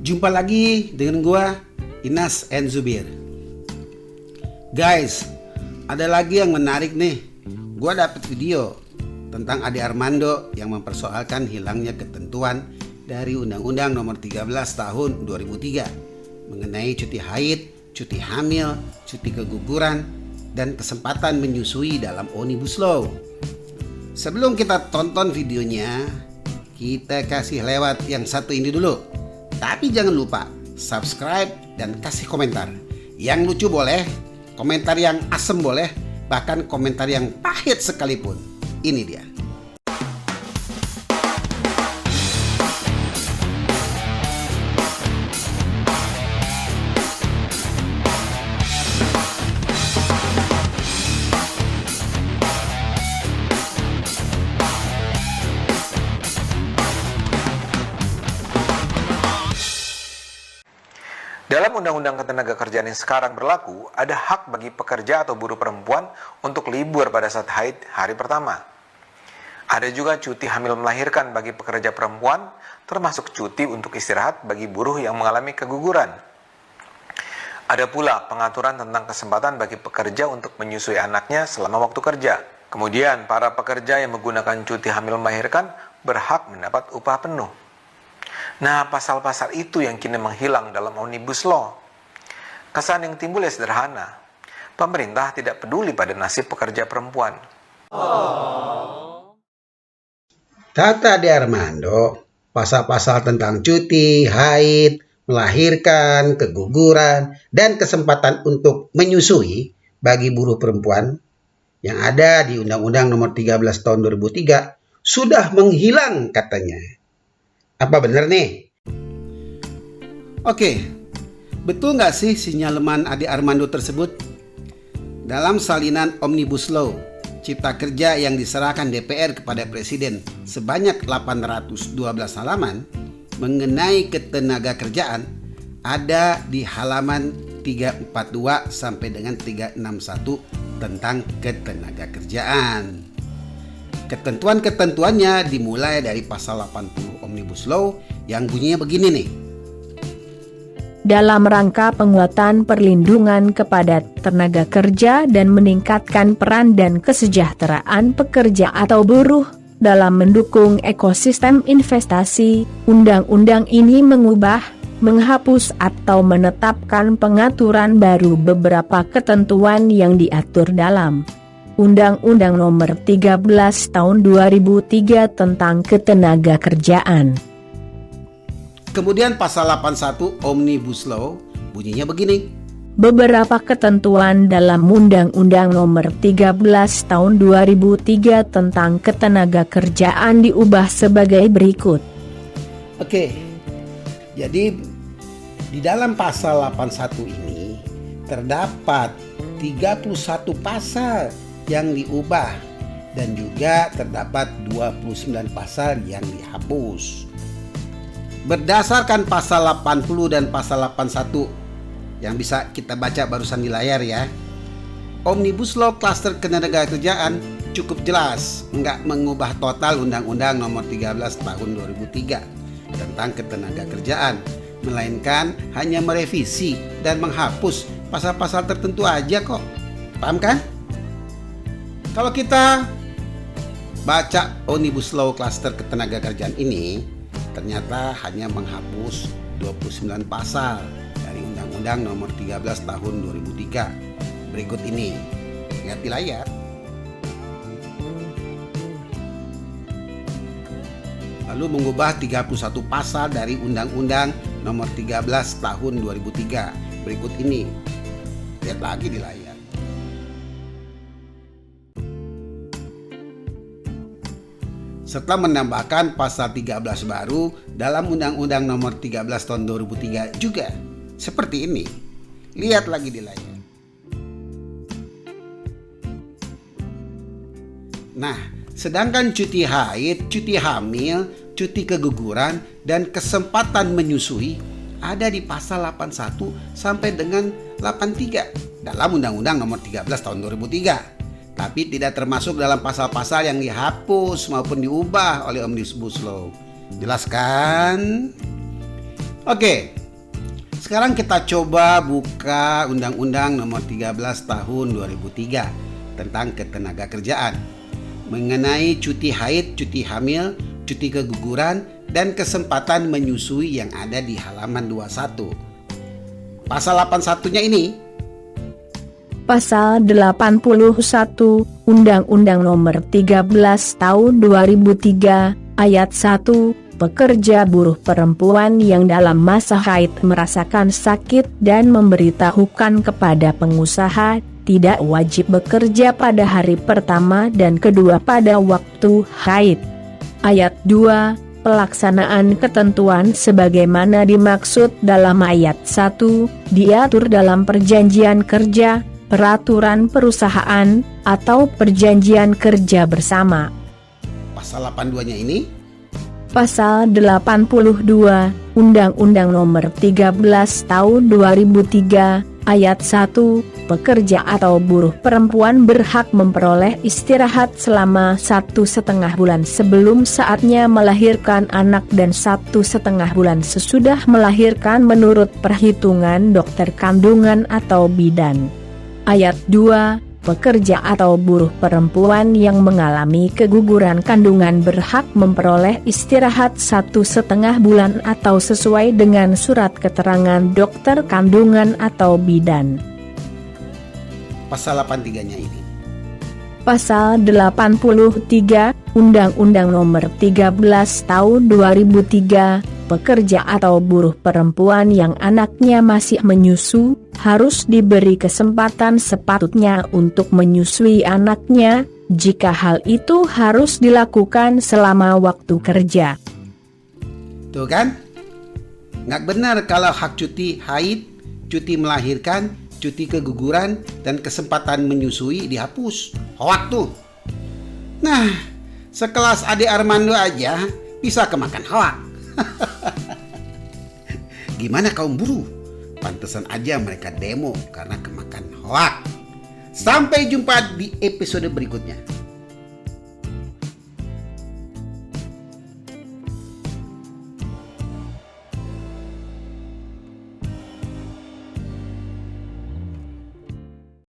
Jumpa lagi dengan gua, Inas and Zubir. Guys, ada lagi yang menarik nih. Gua dapet video tentang Ade Armando yang mempersoalkan hilangnya ketentuan dari Undang-Undang Nomor 13 Tahun 2003 mengenai cuti haid, cuti hamil, cuti keguguran, dan kesempatan menyusui dalam Omnibus Law. Sebelum kita tonton videonya, kita kasih lewat yang satu ini dulu. Tapi jangan lupa subscribe dan kasih komentar. Yang lucu boleh, komentar yang asem boleh, bahkan komentar yang pahit sekalipun. Ini dia. Dalam Undang-Undang Ketenagakerjaan yang sekarang berlaku, ada hak bagi pekerja atau buruh perempuan untuk libur pada saat haid hari pertama. Ada juga cuti hamil melahirkan bagi pekerja perempuan, termasuk cuti untuk istirahat bagi buruh yang mengalami keguguran. Ada pula pengaturan tentang kesempatan bagi pekerja untuk menyusui anaknya selama waktu kerja. Kemudian, para pekerja yang menggunakan cuti hamil melahirkan berhak mendapat upah penuh. Nah, pasal-pasal itu yang kini menghilang dalam Omnibus Law. Kesan yang timbul ya sederhana. Pemerintah tidak peduli pada nasib pekerja perempuan. Kata Ade Armando, pasal-pasal tentang cuti, haid, melahirkan, keguguran, dan kesempatan untuk menyusui bagi buruh perempuan yang ada di Undang-Undang Nomor 13 Tahun 2003 sudah menghilang katanya. Apa benar nih? Oke, betul nggak sih sinyaleman Ade Armando tersebut? Dalam salinan Omnibus Law, Cipta Kerja yang diserahkan DPR kepada Presiden sebanyak 812 halaman mengenai ketenagakerjaan ada di halaman 342 sampai dengan 361 tentang ketenagakerjaan. Ketentuan-ketentuannya dimulai dari pasal 80 Omnibus Law yang bunyinya begini nih. Dalam rangka penguatan perlindungan kepada tenaga kerja dan meningkatkan peran dan kesejahteraan pekerja atau buruh dalam mendukung ekosistem investasi, undang-undang ini mengubah, menghapus atau menetapkan pengaturan baru beberapa ketentuan yang diatur dalam Undang-Undang Nomor 13 Tahun 2003 tentang Ketenagakerjaan. Kemudian pasal 81 Omnibus Law bunyinya begini. Beberapa ketentuan dalam Undang-Undang Nomor 13 Tahun 2003 tentang Ketenagakerjaan diubah sebagai berikut. Oke, jadi di dalam pasal 81 ini terdapat 31 pasal yang diubah dan juga terdapat 29 pasal yang dihapus. Berdasarkan pasal 80 dan pasal 81 yang bisa kita baca barusan di layar ya, Omnibus Law Cluster Ketenagakerjaan cukup jelas nggak mengubah total Undang-Undang Nomor 13 Tahun 2003 tentang Ketenagakerjaan, melainkan hanya merevisi dan menghapus pasal-pasal tertentu aja kok. Paham kan? Kalau kita baca Omnibus Law Cluster Ketenagakerjaan ini, ternyata hanya menghapus 29 pasal dari Undang-Undang Nomor 13 Tahun 2003. Berikut ini, lihat di layar. Lalu mengubah 31 pasal dari Undang-Undang Nomor 13 Tahun 2003. Berikut ini, lihat lagi di layar. Serta menambahkan pasal 13 baru dalam Undang-Undang Nomor 13 Tahun 2003 juga. Seperti ini. Lihat lagi di layar. Nah, sedangkan cuti haid, cuti hamil, cuti keguguran, dan kesempatan menyusui ada di pasal 81 sampai dengan 83 dalam Undang-Undang Nomor 13 Tahun 2003. Tapi tidak termasuk dalam pasal-pasal yang dihapus maupun diubah oleh Omnibus Law. Jelas kan? Oke, sekarang kita coba buka Undang-Undang Nomor 13 Tahun 2003 tentang Ketenagakerjaan mengenai cuti haid, cuti hamil, cuti keguguran, dan kesempatan menyusui yang ada di halaman 21. Pasal 81-nya ini, Pasal 81 Undang-Undang Nomor 13 Tahun 2003 Ayat 1, pekerja buruh perempuan yang dalam masa haid merasakan sakit dan memberitahukan kepada pengusaha tidak wajib bekerja pada hari pertama dan kedua pada waktu haid. Ayat 2, pelaksanaan ketentuan sebagaimana dimaksud dalam ayat 1 diatur dalam perjanjian kerja, peraturan perusahaan, atau perjanjian kerja bersama. pasal 82-nya ini, Pasal 82 Undang-Undang Nomor 13 Tahun 2003 Ayat 1, pekerja atau buruh perempuan berhak memperoleh istirahat selama 1,5 bulan sebelum saatnya melahirkan anak dan 1,5 bulan sesudah melahirkan menurut perhitungan dokter kandungan atau bidan. Ayat 2, pekerja atau buruh perempuan yang mengalami keguguran kandungan berhak memperoleh istirahat 1,5 bulan atau sesuai dengan surat keterangan dokter kandungan atau bidan. pasal 83-nya ini, Pasal 83 Undang-Undang Nomor 13 Tahun 2003, pekerja atau buruh perempuan yang anaknya masih menyusu harus diberi kesempatan sepatutnya untuk menyusui anaknya, jika hal itu harus dilakukan selama waktu kerja. tuh kan? Nggak benar kalau hak cuti haid, cuti melahirkan, cuti keguguran, dan kesempatan menyusui dihapus. Hoak tuh. Nah, sekelas Ade Armando aja bisa kemakan hoak. Gimana kaum buruh? Pantesan aja mereka demo karena kemakan hoak. Sampai jumpa di episode berikutnya.